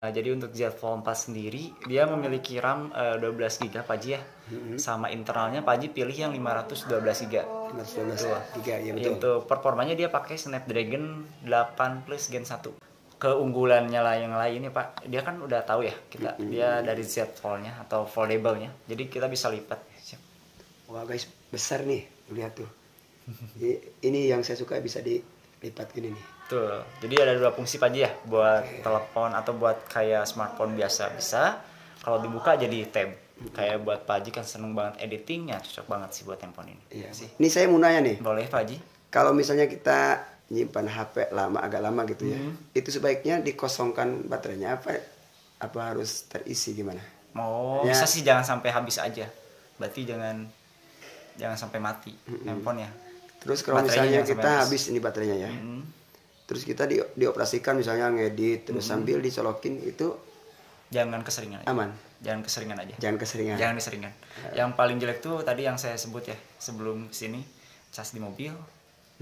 Jadi untuk Z Fold 4 sendiri dia memiliki RAM 12 GB Pak Haji ya. Sama internalnya Pak Haji pilih yang 512 GB. 512 GB ya betul. Untuk performanya dia pakai Snapdragon 8 Plus Gen 1. Keunggulannya lah yang lain ya Pak, dia kan udah tahu ya kita dia dari Z Fold-nya atau foldable-nya. Jadi kita bisa lipat. Wah guys, besar nih, lihat tuh. Ini yang saya suka, bisa dilipat gini nih. Tuh, jadi ada dua fungsi Pak Haji ya, buat telepon atau buat kayak smartphone biasa bisa. Kalau dibuka jadi tab. Kayak buat Pak Haji kan seneng banget editingnya, cocok banget sih buat handphone ini. Iya sih. Ini saya mau nanya nih. Boleh Pak Haji? Kalau misalnya kita nyimpan HP agak lama gitu ya, itu sebaiknya dikosongkan baterainya apa harus terisi gimana? Mau bisa sih jangan sampai habis aja. Berarti jangan sampai mati handphonenya. Terus kalau misalnya kita habis ini baterainya ya. Terus kita dioperasikan misalnya ngedit terus sambil dicolokin, itu jangan keseringan aja. Aman. Jangan keseringan aja. Jangan keseringan. Yang paling jelek tuh tadi yang saya sebut ya sebelum sini, cas di mobil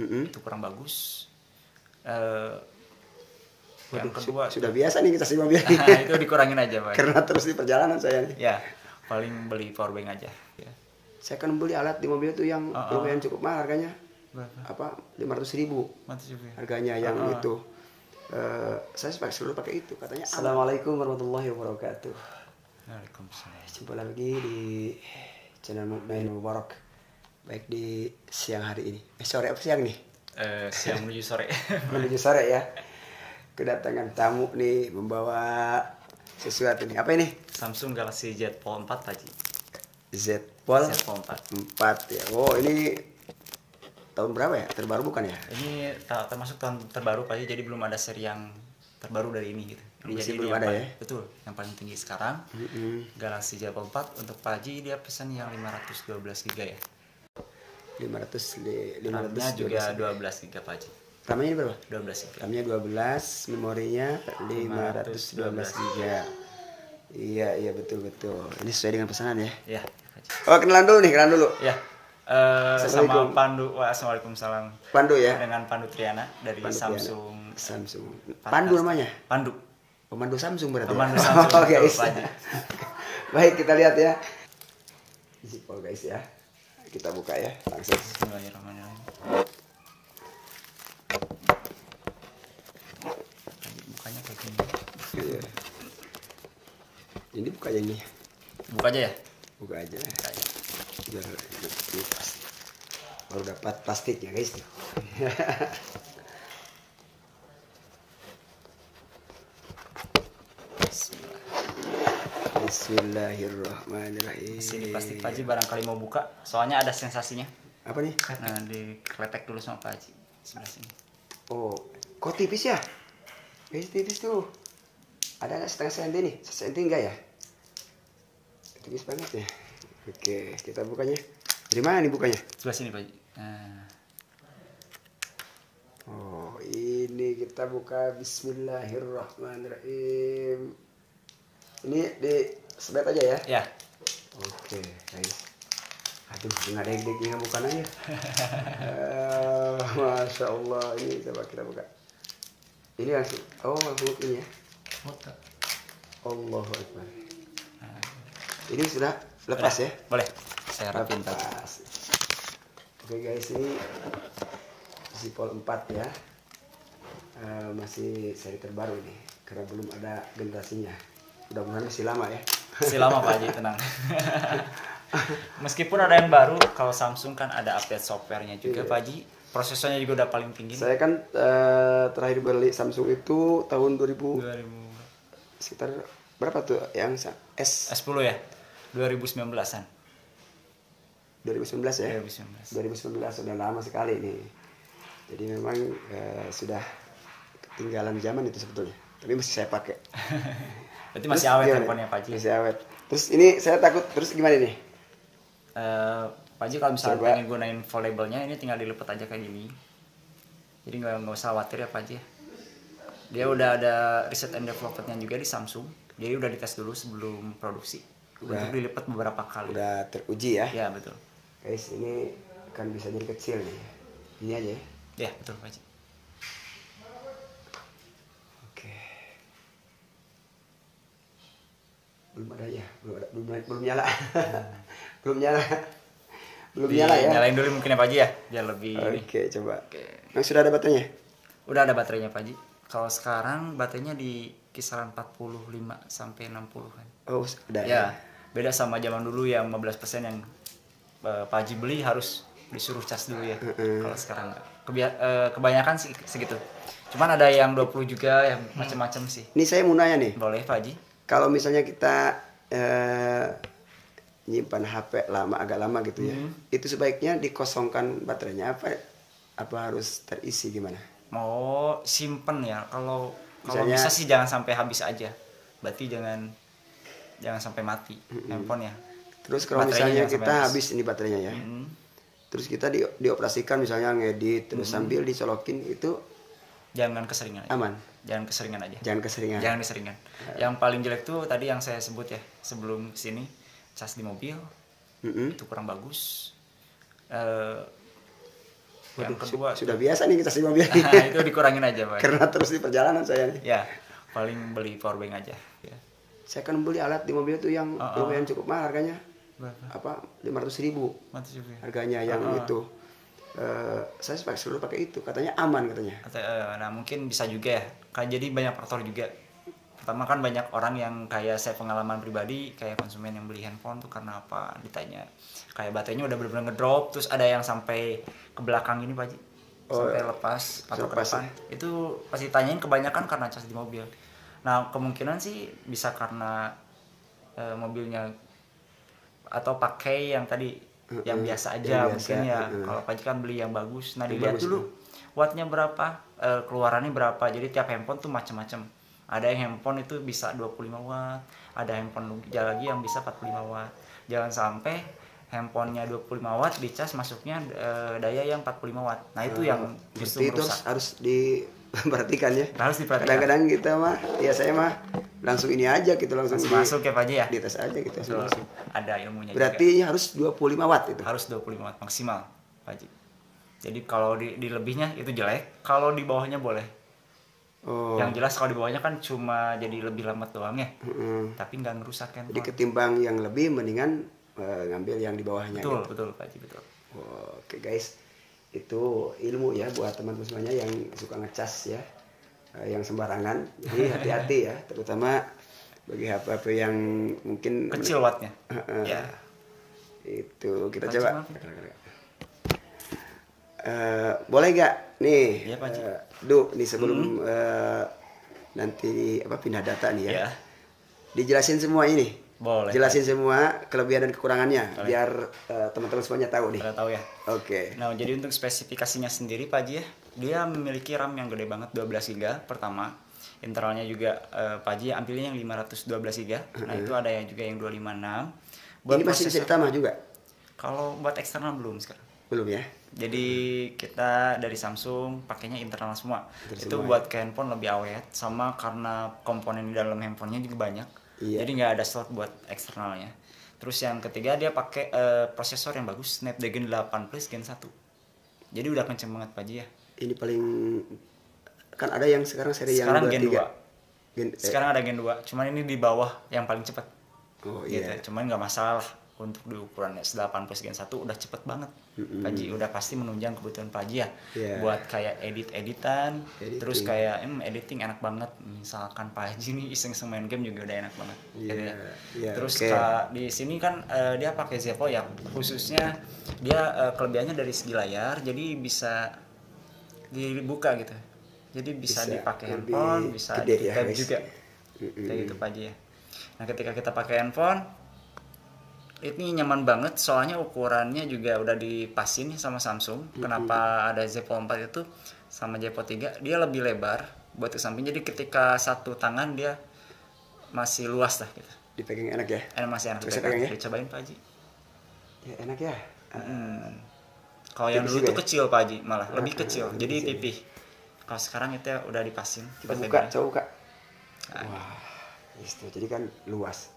itu kurang bagus. Yang kedua sudah biasa nih kita di mobil. itu dikurangin aja Pak. Karena terus di perjalanan saya nih. Ya, paling beli powerbank aja. Ya. Saya kan beli alat di mobil itu yang lumayan cukup mahal harganya. Berapa? 500.000 harganya yang itu. Saya selalu pakai itu katanya. Assalamualaikum warahmatullahi wabarakatuh. Waalaikumsalam. Jumpa lagi di channel Mukmain Mubarak. Baik di siang hari ini. Sore apa siang nih? Siang menuju sore. Menuju sore ya. Kedatangan tamu nih membawa sesuatu nih. Apa ini? Samsung Galaxy Z Fold 4 Pak Haji. Z Fold 4 ya. Oh, ini tahun berapa ya? Terbaru bukan ya? Ini termasuk tahun terbaru Pak Haji, jadi belum ada seri yang terbaru dari ini gitu. Masih jadi belum ada ya? Betul, yang paling tinggi sekarang Galaxy Z Fold 4. Untuk Pak Haji dia pesan yang 512 GB ya. 512 juga 12 GB Pak Haji. RAM-nya berapa? 12 GB. RAM-nya 12, memorinya 512 GB. Iya betul. Ini sesuai dengan pesanan ya? Iya. Oh, kenalan dulu. Ya. Sama Pandu. Assalamualaikum. Pandu ya? Dengan Pandu Triana dari Samsung. Pandu namanya? Pandu. Pemandu Samsung berarti. Pemandu Samsung. Oke, guys. Baik, kita lihat ya. Zipol guys ya. Kita buka ya langsung. Bismillahirrahmanirrahim. Bukanya kayak gini. Iya. Ini bukanya ini. Buka aja ya? Buka aja. Biar ini plastik. Baru dapat plastiknya guys. Bismillahirrahmanirrahim. Sini plastik Pak Haji barangkali mau buka, soalnya ada sensasinya. Apa nih? Nah, diklepek dulu sama Pak Haji sebelah sini. Oh, kok tipis ya? Tipis tuh. Ada setengah senti nih, senti enggak ya? Tipis banget ya. Oke, kita bukanya. Dari mana nih bukanya? Sebelah sini Pak Haji. Nah. Oh, ini kita buka. Bismillahirrahmanirrahim. Ini disebet aja ya? Ya. Oke, guys. Aduh, nggak ada yang bukan aja. Masya Allah, ini coba kita buka. Ini langsung, langsung ini ya. Allahu Akbar. Ini sudah lepas ya? Boleh. Saya rapin tadi. Oke guys, ini Z Fold 4 ya. Masih seri terbaru nih, karena belum ada generasinya. Mudah-mudahan masih lama ya. Masih lama Pak Haji, tenang. Meskipun ada yang baru, kalau Samsung kan ada update softwarenya juga Pak Haji. Prosesornya juga udah paling tinggi. Saya kan terakhir beli Samsung itu tahun 2000 sekitar berapa tuh yang S10 ya? 2019-an. 2019 ya? 2019 sudah lama sekali nih. Jadi memang sudah ketinggalan zaman itu sebetulnya. Tapi masih saya pakai. Berarti masih awet handphonenya Pak Haji. Masih awet. Terus ini saya takut, terus gimana nih? Pak Haji kalau misalnya pengen gunain foldable-nya, ini tinggal dilipat aja kayak gini. Jadi nggak usah khawatir ya Pak Haji. Dia udah ada research and development-nya juga di Samsung. Jadi udah dites dulu sebelum produksi. Udah dilipat beberapa kali. Udah teruji ya? Ya betul. Guys, ini kan bisa jadi kecil nih. Ini aja ya? Ya betul Pak Haji. Oke. Belum ada ya, belum nyala. belum nyala. Belum nyala ya. Nyalain dulu mungkin ya Pak Haji ya, biar lebih. Oke, coba. Yang sudah ada baterainya? Udah ada baterainya Pak Haji. Kalau sekarang baterainya di kisaran 45 sampai 60-an. Oh, sudah Ya, beda sama zaman dulu yang 15% yang Pak Haji beli harus disuruh cas dulu ya. Kalau sekarang enggak. Kebanyakan sih segitu. Cuman ada yang 20 juga yang macam-macam sih. Ini saya mau nanya nih. Boleh Pak Haji. Kalau misalnya kita nyimpan HP agak lama gitu ya. Itu sebaiknya dikosongkan baterainya apa harus terisi gimana? Mau simpen ya. Kalau Misalnya- bisa sih jangan sampai habis aja. Berarti jangan sampai mati handphone ya. Terus kalau Baterainya misalnya jangan kita sampai habis ini baterainya ya. Terus kita dioperasikan misalnya ngedit terus sambil dicolokin itu Jangan keseringan aja. aman. Jangan keseringan aja. Jangan keseringan. Jangan keseringan. Yang paling jelek tuh tadi yang saya sebut ya sebelum sini, cas di mobil itu kurang bagus. Yang kedua Sudah biasa nih kita sih mobil. nah, itu dikurangin aja Pak. Karena terus di perjalanan saya nih. Ya, paling beli power bank aja. Ya. Saya kan beli alat di mobil itu yang lumayan cukup mahal harganya. Berapa? 500.000 Mati juga. harganya yang itu. Saya selalu pakai itu, katanya aman katanya. Nah mungkin bisa juga ya. Jadi banyak faktor juga. Pertama kan banyak orang yang kayak saya pengalaman pribadi kayak konsumen yang beli handphone tuh karena apa ditanya kayak baterainya udah bener-bener ngedrop terus ada yang sampai ke belakang ini Pak Haji sampai lepas atau ke depan itu pasti tanyain kebanyakan karena cas di mobil. Nah kemungkinan sih bisa karena mobilnya atau pakai yang tadi yang biasa aja mungkin ya. Kalau Pak Haji kan beli yang bagus. Nah dilihat dulu wattnya berapa, keluarannya berapa. Jadi tiap handphone tuh macam-macam. Ada yang handphone itu bisa 25 watt, ada handphone lagi yang bisa 45 watt. Jangan sampai handphonenya 25 watt dicas masuknya daya yang 45 watt. Nah itu yang justru itu merusak. harus diperhatikan ya. Harus diperhatikan. Kadang-kadang kita mah, ya saya mah langsung ini aja gitu langsung Masuk ya Pak Haji ya. di tes aja gitu. Langsung. Ada ilmunya Berarti juga. harus 25 watt itu. Harus 25 watt maksimal Pak Haji. Jadi kalau di lebihnya itu jelek, kalau di bawahnya boleh. Yang jelas kalau di bawahnya kan cuma jadi lebih lambat doang ya. Tapi nggak ngerusak handphone. Jadi ketimbang yang lebih mendingan ngambil yang di bawahnya. Betul, gitu. betul Pak Haji, betul. Oke guys, itu ilmu ya buat teman-teman semuanya yang suka ngecas ya, yang sembarangan. Jadi hati-hati ya, terutama bagi HP yang mungkin Kecil wattnya. Ya. Itu kita Pak Haji, coba. maaf ya. Boleh gak nih, Iya, Pak Haji. nih sebelum nanti pindah data nih ya, Ya. dijelasin semua ini. Boleh. Jelasin semua kelebihan dan kekurangannya. Boleh. Biar teman-teman semuanya tahu nih. Pada tahu ya. Oke. Nah, jadi untuk spesifikasinya sendiri Pak Haji ya, dia memiliki RAM yang gede banget 12 GB pertama. Internalnya juga Pak Haji ambilnya yang 512 GB. Nah, itu ada yang juga yang 256. Ini masih bisa ditambah juga? Kalau buat eksternal belum sekarang. Belum ya? Jadi kita dari Samsung pakainya internal semua. Itu semua, buat ke handphone lebih awet sama karena komponen di dalam handphonenya juga banyak. Iya. Jadi nggak ada slot buat eksternalnya. Terus yang ketiga dia pakai prosesor yang bagus Snapdragon 8 Plus Gen 1. Jadi udah kenceng banget Pak Haji ya. Ini paling kan ada yang sekarang seri Sekarang yang Gen 23. 2. Sekarang ada Gen 2, cuman ini di bawah yang paling cepat. Oh Gitu. iya. Cuman nggak masalah untuk di ukuran S8 Plus Gen 1 udah cepet banget. Pak Haji udah pasti menunjang kebutuhan Pak Haji ya. Yeah. Buat kayak editan, Editing. terus kayak editing enak banget. Misalkan Pak Haji nih iseng-iseng main game juga udah enak banget. Gitu ya. Yeah, Terus oke. di sini kan dia pakai Zepo ya. Khususnya dia kelebihannya dari segi layar jadi bisa dibuka gitu. Jadi bisa dipakai lebih handphone, bisa gede di ya, tab guys. juga. Kayak gitu Pak Haji ya. Nah, ketika kita pakai handphone ini nyaman banget soalnya ukurannya juga udah dipasin sama Samsung. Kenapa ada Z Fold 4 itu sama Z Fold 3 dia lebih lebar buat ke samping. Jadi ketika satu tangan dia masih luas lah gitu. Dipegang enak ya? Masih enak Bisa dipegang. pegang ya? Dicobain Pak Haji. Ya enak ya. Kalau yang Tipis dulu juga tuh ya? kecil Pak Haji, malah lebih kecil. lebih Jadi kecil. pipih. Kalau sekarang itu udah dipasin. Kita buat buka, lebar. coba buka. Nah, Wah, itu jadi kan luas.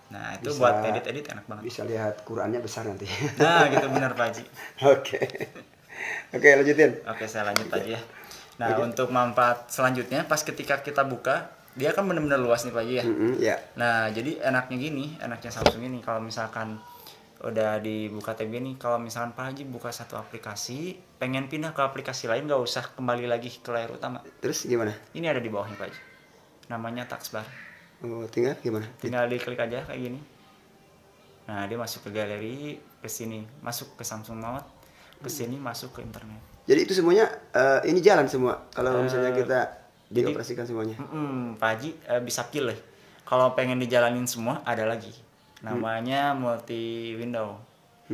Nah, itu Bisa- buat edit-edit enak banget. Bisa lihat Qurannya besar nanti. Nah, gitu benar Pak Haji. Oke. Oke, lanjutin. Oke, saya lanjut aja ya. Nah, untuk manfaat selanjutnya pas ketika kita buka, dia kan bener-bener luas nih Pak Haji ya. Ya. Nah jadi enaknya Samsung ini kalau misalkan udah dibuka tab gini, kalau misalkan Pak Haji buka satu aplikasi, pengen pindah ke aplikasi lain nggak usah kembali lagi ke layar utama. Terus gimana? Ini ada di bawahnya Pak Haji, namanya taskbar. Oh, tinggal gimana? Tinggal diklik aja kayak gini. Nah dia masuk ke galeri, ke sini masuk ke Samsung Note, ke sini masuk ke internet. Jadi itu semuanya ini jalan semua kalau misalnya kita dioperasikan semuanya. Pak Haji bisa pilih. Kalau pengen dijalanin semua ada lagi. Namanya multi window.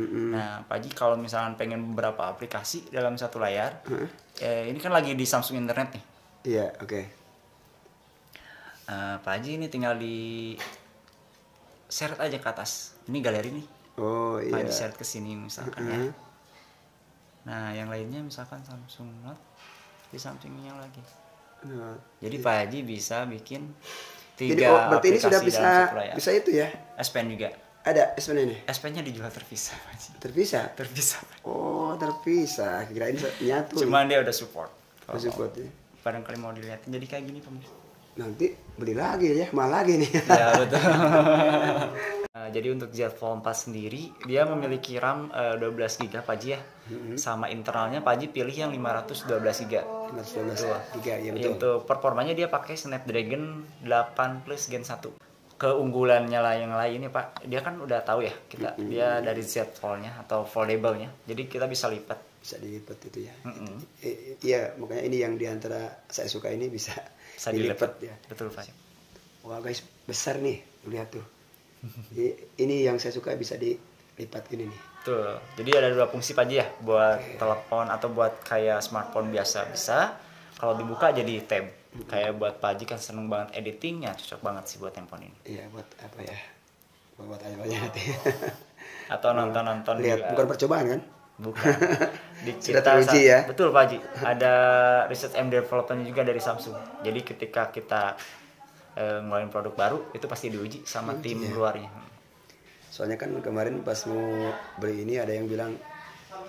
Nah, Pak Haji kalau misalkan pengen beberapa aplikasi dalam satu layar, ini kan lagi di Samsung Internet nih. Iya, oke. Pak Haji ini tinggal di seret aja ke atas. Ini galeri nih. Oh Pak iya. Haji seret ke sini misalkan ya. Nah, yang lainnya misalkan Samsung Note di sampingnya lagi. Jadi Pak Haji bisa bikin 3 Jadi berarti ini sudah aplikasi dalam satu layar. bisa itu ya? S Pen juga. Ada S Pen ini? S Pen-nya dijual terpisah Pak Haji. Terpisah? Terpisah. Oh, terpisah. Kirain nyatu. Cuman dia udah support. Oh, support ya. Barangkali mau dilihatin jadi kayak gini pemirsa. Nanti beli lagi ya, mahal lagi nih. Ya betul. Jadi untuk Z Fold 4 sendiri dia memiliki RAM 12 GB Pak Haji ya. Sama internalnya Pak Haji pilih yang 512 GB. 512 giga ya betul. Untuk performanya dia pakai Snapdragon 8 Plus Gen 1. Keunggulannya lah yang lain ya Pak, dia kan udah tahu ya kita dia dari Z Fold-nya atau foldable-nya. Jadi kita bisa lipat. Bisa dilipat itu ya. Iya, makanya ini yang diantara saya suka ini bisa dilipat ya. Betul Pak. Wah guys, besar nih, lihat tuh. Ini yang saya suka bisa dilipat gini nih. Tuh, jadi ada 2 fungsi Pak Haji ya, buat telepon atau buat kayak smartphone biasa bisa. Kalau dibuka jadi tab. Kayak buat Pak Haji kan seneng banget editingnya, cocok banget sih buat handphone ini. Iya, buat apa ya? Buat apa nanti? Atau nonton-nonton lihat, juga. bukan percobaan kan? Bukan. Sudah teruji ya? Betul Pak Haji. Ada research and development juga dari Samsung. Jadi ketika kita ngeluarin produk baru itu pasti diuji sama tim luarnya. Soalnya kan kemarin pas mau beli ini ada yang bilang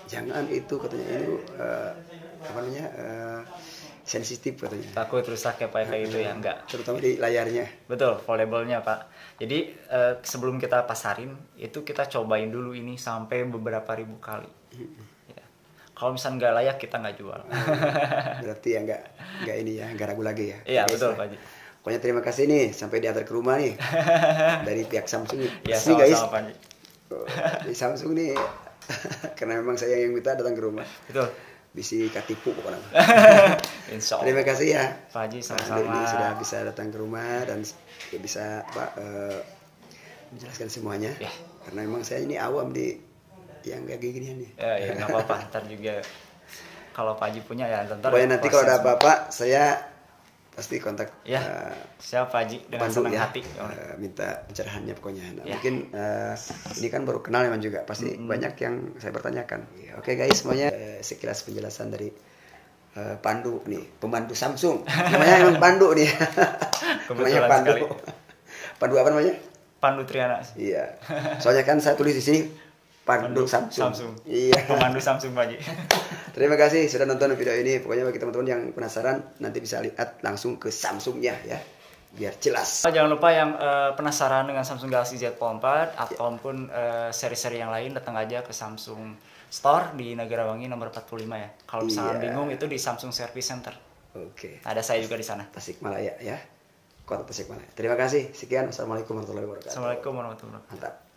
jangan itu katanya ini apa namanya sensitif katanya. Takut rusak ya Pak kayak gitu ya enggak. Terutama di layarnya. Betul, foldable-nya Pak. Jadi sebelum kita pasarin itu kita cobain dulu ini sampai beberapa ribu kali. Ya. Kalau misalnya nggak layak kita nggak jual. Berarti ya nggak ini ya nggak ragu lagi ya. Iya betul Pak Haji. Pokoknya terima kasih nih sampai diantar ke rumah nih dari pihak Samsung. Ya Ini guys. sama-sama Pak Haji. Di Samsung nih karena memang saya yang minta datang ke rumah. Betul. Bisa katipu pokoknya. Insya Allah. Terima kasih ya Pak Haji Pak sama-sama. Dodi sudah bisa datang ke rumah dan bisa menjelaskan semuanya. Ya. Karena memang saya ini awam di yang kayak gini nih. Ya nggak apa-apa. Ntar juga kalau Pak Haji punya ya ntar. Pokoknya nanti kalau ada apa-apa saya pasti kontak ya, siapa Pak Haji dengan Pandu senang ya, hati. minta pencerahannya pokoknya. Nah, Ya. mungkin ini kan baru kenal memang juga pasti banyak yang saya pertanyakan. Oke guys, semuanya sekilas penjelasan dari Pandu nih, pembantu Samsung. Namanya emang Pandu nih. Namanya Kebetulan Pandu. sekali. Pandu apa namanya? Pandu Triana. Iya. Soalnya kan saya tulis di sini Pandu Samsung. Iya. Pemandu Samsung Pak Haji. Terima kasih sudah nonton video ini. Pokoknya bagi teman-teman yang penasaran nanti bisa lihat langsung ke Samsungnya ya. Biar jelas. Jangan lupa yang penasaran dengan Samsung Galaxy Z Fold 4 ataupun seri-seri yang lain datang aja ke Samsung Store di Negara Wangi nomor 45 ya. Kalau misalnya bingung itu di Samsung Service Center. Oke. Ada saya juga di sana. Tasikmalaya ya. Kota Tasikmalaya. Terima kasih. Sekian. Assalamualaikum warahmatullahi wabarakatuh. Assalamualaikum warahmatullahi wabarakatuh. Mantap.